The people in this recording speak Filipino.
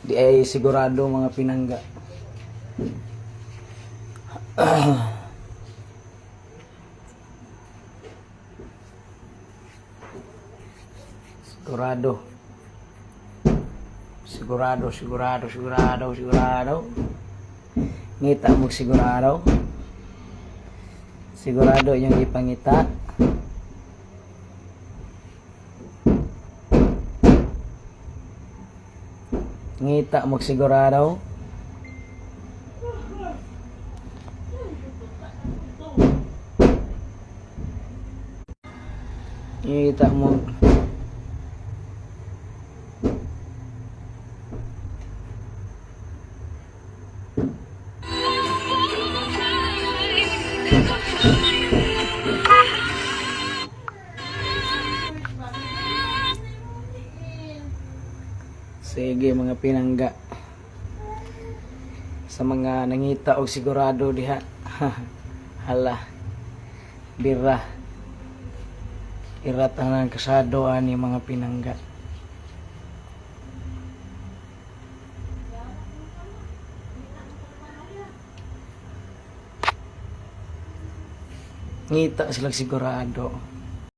Di ay sigurado mga pinangga. Sigurado. Sigurado. Ngita mo sigurado. Sigurado yung ipangita. Ngita mo sigurado. Ngita mo. Sige mga pinangga, sa mga nangita og sigurado diha. Hala, bira iratanan kasado ani mga pinangga. Ngita sila sigurado.